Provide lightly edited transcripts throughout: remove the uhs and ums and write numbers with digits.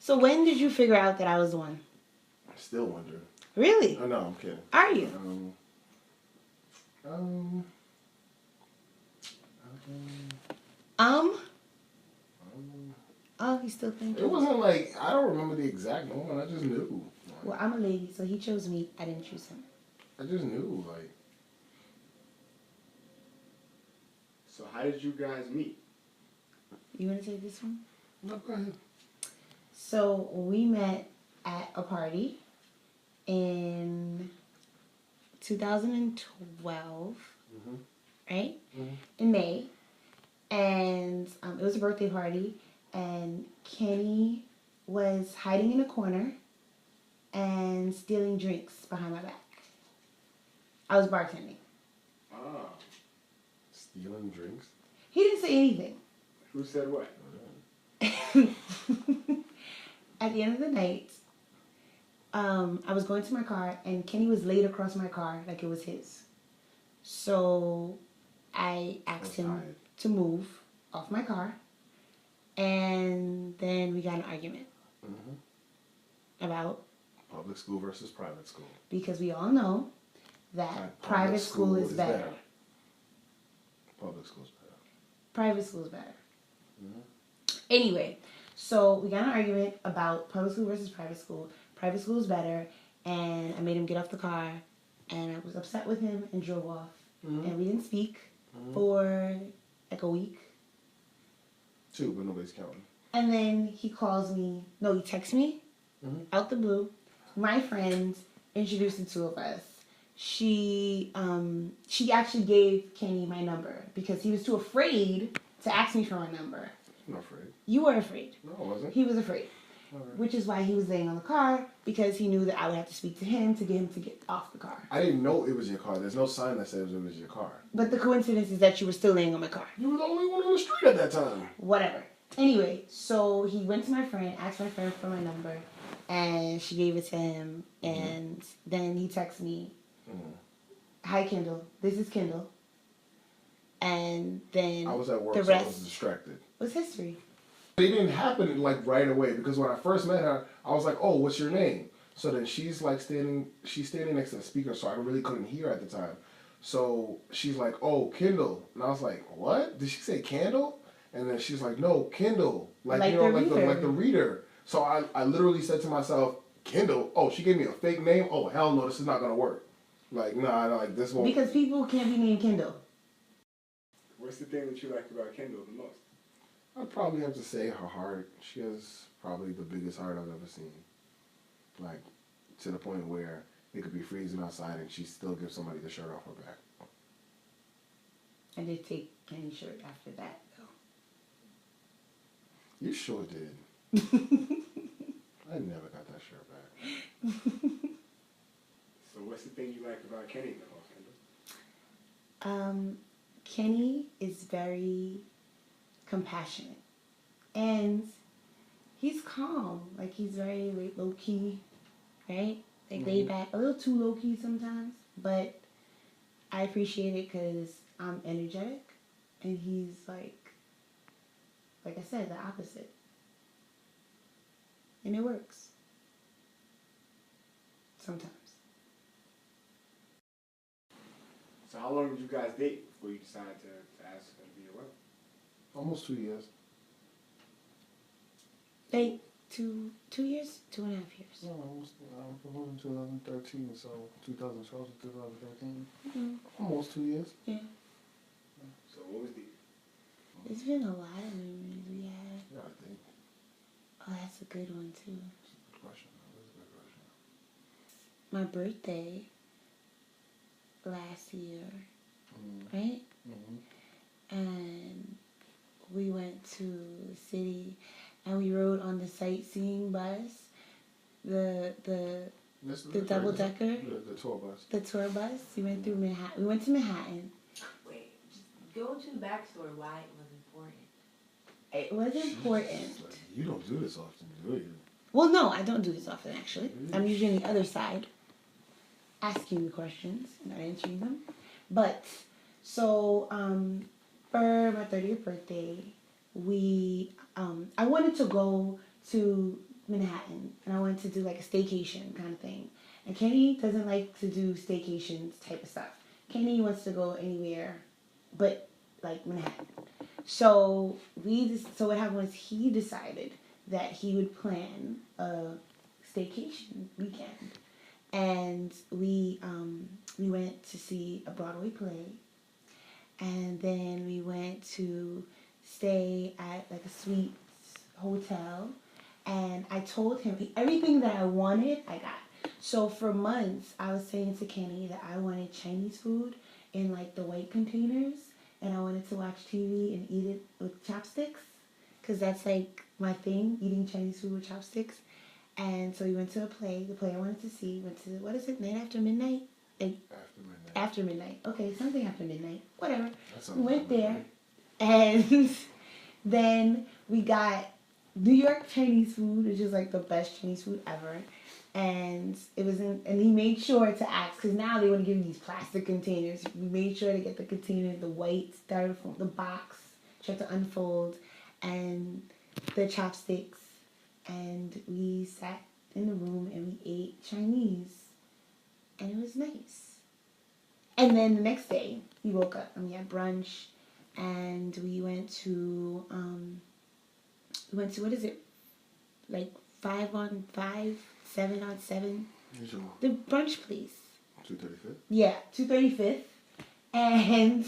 So when did you figure out that I was the one? I still wonder. Really? Oh, no, I'm kidding. Are you? Oh, he's still thinking. It wasn't like, I don't remember the exact moment. I just knew. Like, well, I'm a lady, so he chose me. I didn't choose him. I just knew, like. So how did you guys meet? You want to take this one? No, go ahead. So we met at a party in 2012, right? In May. And it was a birthday party, and Kenny was hiding in a corner and stealing drinks behind my back. I was bartending. Ah. Stealing drinks? He didn't say anything. Who said what? At the end of the night, I was going to my car, and Kenny was laid across my car like it was his. So I asked him to move off my car, and then we got in an argument about public school versus private school. Because we all know that private school is better. Public school is better. Private school is better. Anyway, so we got in an argument about public school versus private school. Private school is better, and I made him get off the car, and I was upset with him and drove off. And we didn't speak for like a week. 2, but nobody's counting. And then he calls me. No, he texts me out the blue. My friend introduced the two of us. She actually gave Kenny my number because he was too afraid to ask me for my number. I'm not afraid. You were afraid. No, I wasn't. He was afraid. Right. Which is why he was laying on the car, because he knew that I would have to speak to him to get him to get off the car. I didn't know it was your car. There's no sign that says it was your car. But the coincidence is that you were still laying on my car. You were the only one on the street at that time. Whatever. Anyway, so he went to my friend, asked my friend for my number, and she gave it to him. And then he texted me, "Hi, Kendall. This is Kendall." And then I was at work, the so rest I was distracted. was history. It didn't happen like right away, because when I first met her, I was like, "Oh, what's your name?" So then she's standing next to the speaker, so I really couldn't hear at the time. So she's like, "Oh, Kindle," and I was like, "What? Did she say candle?" And then she's like, "No, Kindle, like you know, like the reader." So I literally said to myself, "Kindle? Oh, she gave me a fake name. Oh, hell no, this is not gonna work. Like, nah, like this won't." Because people can't be named Kendall. What's the thing that you like about Kendall the most? I'd probably have to say her heart. She has probably the biggest heart I've ever seen. Like, to the point where it could be freezing outside and she still gives somebody the shirt off her back. I did take Kenny's shirt after that, though. You sure did. I never got that shirt back. So what's the thing you like about Kenny the most, Kendall? Kenny is very compassionate, and he's calm. Like, he's very like, low key, right? Like laid back, a little too low key sometimes. But I appreciate it because I'm energetic, and he's like I said, the opposite, and it works sometimes. So how long did you guys date before you decided to ask her to be your wife? Almost 2 years. Like 2 years, 2.5 years. No, almost. In 2013, so 2012 to 2013. Almost 2 years. Yeah. So what was the? There's been a lot of memories we had. Yeah, I think. Oh, that's a good one too. That's a good question. That was a good question. My birthday last year, right? And we went to the city, and we rode on the sightseeing bus, the double decker, the tour bus. The tour bus. We went through Manhattan. We went to Manhattan. Wait, just go to the backstory why it was important. It was important. Like, you don't do this often, do you? Well, no, I don't do this often, actually. I'm usually on the other side, asking the questions, not answering them. But, so, for my 30th birthday, I wanted to go to Manhattan, and I wanted to do like a staycation kind of thing. And Kenny doesn't like to do staycations type of stuff. Kenny wants to go anywhere, but like Manhattan. So so what happened was he decided that he would plan a staycation weekend, and we went to see a Broadway play, and then we went to stay at like a suite hotel, and I told him everything that I wanted, I got. So for months, I was saying to Kenny that I wanted Chinese food in like the white containers, and I wanted to watch TV and eat it with chopsticks, because that's like my thing, eating Chinese food with chopsticks. And so we went to a play, the play I wanted to see, went to, what is it, Night After Midnight? Like, After midnight. after midnight. Okay, something after midnight. Whatever. That sounds We went like there, and then we got New York Chinese food, which is like the best Chinese food ever. And it was and he made sure to ask, because now they want to give you these plastic containers. We made sure to get the container, the white styrofoam, the box, which you have to unfold, and the chopsticks. And we sat in the room and we ate Chinese, and it was nice. And then the next day, we woke up and we had brunch, and we went to what is it? Like 5-on-5, 7-on-7. The brunch place. 235th? Yeah, 235th. And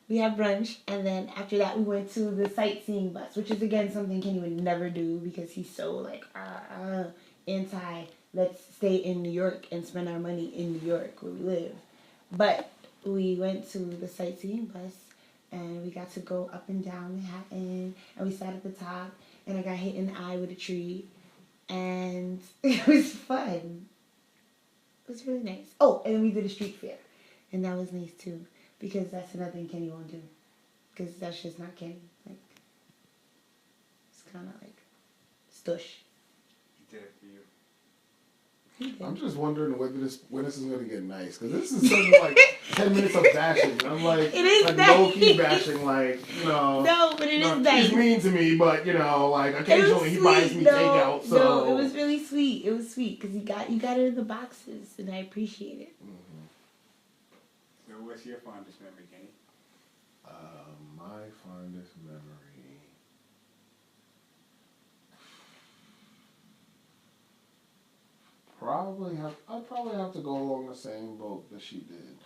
we had brunch, and then after that we went to the sightseeing bus, which is again something Kenny would never do because he's so like anti, let's stay in New York and spend our money in New York where we live. But we went to the sightseeing bus, and we got to go up and down Manhattan, and we sat at the top, and I got hit in the eye with a tree, and it was fun. It was really nice. Oh, and then we did a street fair, and that was nice too, because that's another thing Kenny won't do, because that's just not Kenny. Like, it's kind of like stush. He did it for you. He did. I'm just wondering when this is gonna get nice, because this is something like 10 minutes of bashing. And I'm like, It is like nice. low key bashing, like, you know. No, but it is nice. He's mean to me, but you know, like It was occasionally he buys sweet. me No, takeout. So no, it was really sweet. It was sweet because you got it in the boxes, and I appreciate it. So what's your fondest memory, Kenny? My fondest memory. I'd probably have to go along the same boat that she did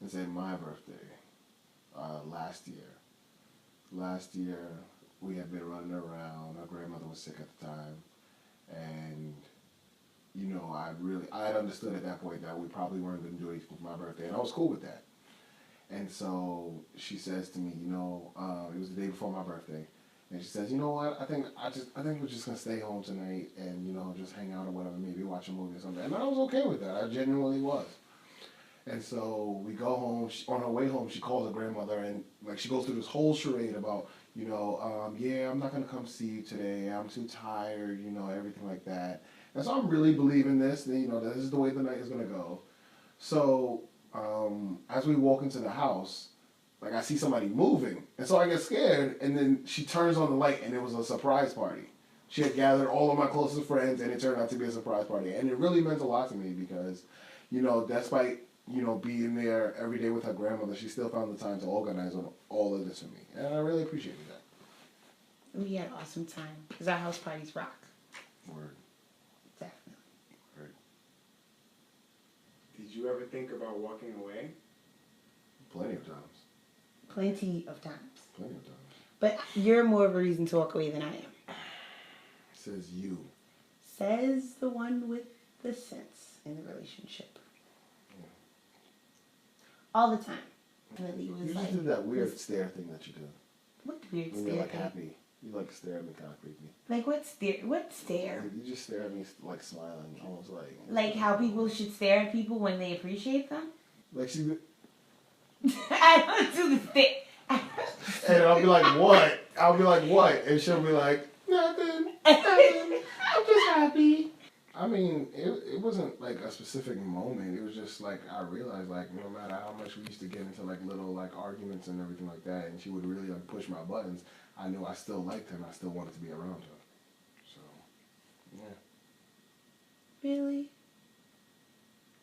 and say my birthday. Last year. Last year we had been running around. Our grandmother was sick at the time, and you know, I had understood at that point that we probably weren't going to do anything for my birthday, and I was cool with that. And so she says to me, you know, it was the day before my birthday, and she says, you know what, I think we're just gonna stay home tonight and, you know, just hang out or whatever, maybe watch a movie or something. And I was okay with that. I genuinely was. And so we go home. On her way home, she calls her grandmother, and like she goes through this whole charade about, you know, yeah, I'm not gonna come see you today. I'm too tired, you know, everything like that. And so I'm really believing this. You know, this is the way the night is gonna go. So as we walk into the house, like I see somebody moving, and so I get scared. And then she turns on the light, and it was a surprise party. She had gathered all of my closest friends, and it turned out to be a surprise party. And it really meant a lot to me because, you know, despite, you know, being there every day with her grandmother, she still found the time to organize all of this for me. And I really appreciated that. We had an awesome time because our house parties rock. Word. Definitely. Word. Did you ever think about walking away? Plenty of times. Plenty of times. Plenty of times. But you're more of a reason to walk away than I am. Says you. Says the one with the sense in the relationship. Yeah. All the time. Lily was You like, just did that weird stare thing that you do. what weird When stare you're like thing? happy. You like stare at me kind of creepy. Like what stare? What stare? Like, you just stare at me like smiling, almost like. Like how people should stare at people when they appreciate them? Like she. I don't do the stare. And I'll be like, what? I'll be like, what? And she'll be like, nothing. I'm just happy. I mean, it wasn't like a specific moment. It was just like I realized, like, no matter how much we used to get into like little like arguments and everything like that, and she would really like push my buttons, I knew I still liked her and I still wanted to be around her. So, yeah. Really?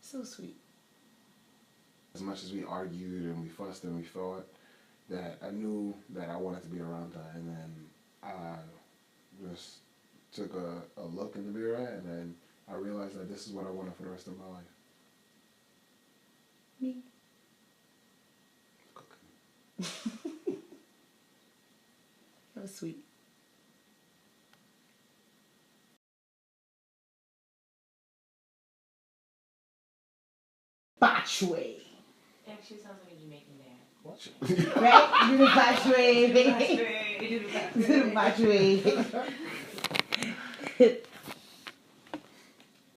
So sweet. As much as we argued and we fussed and we fought, that I knew that I wanted to be around her, and then I just took a look in the mirror, and then I realized that this is what I wanted for the rest of my life. Me. Cooking. That was sweet. Botchway. Actually, sounds like a Jamaican band. Watch it. Right? Do the botchway. Do the botchway. Do the botchway.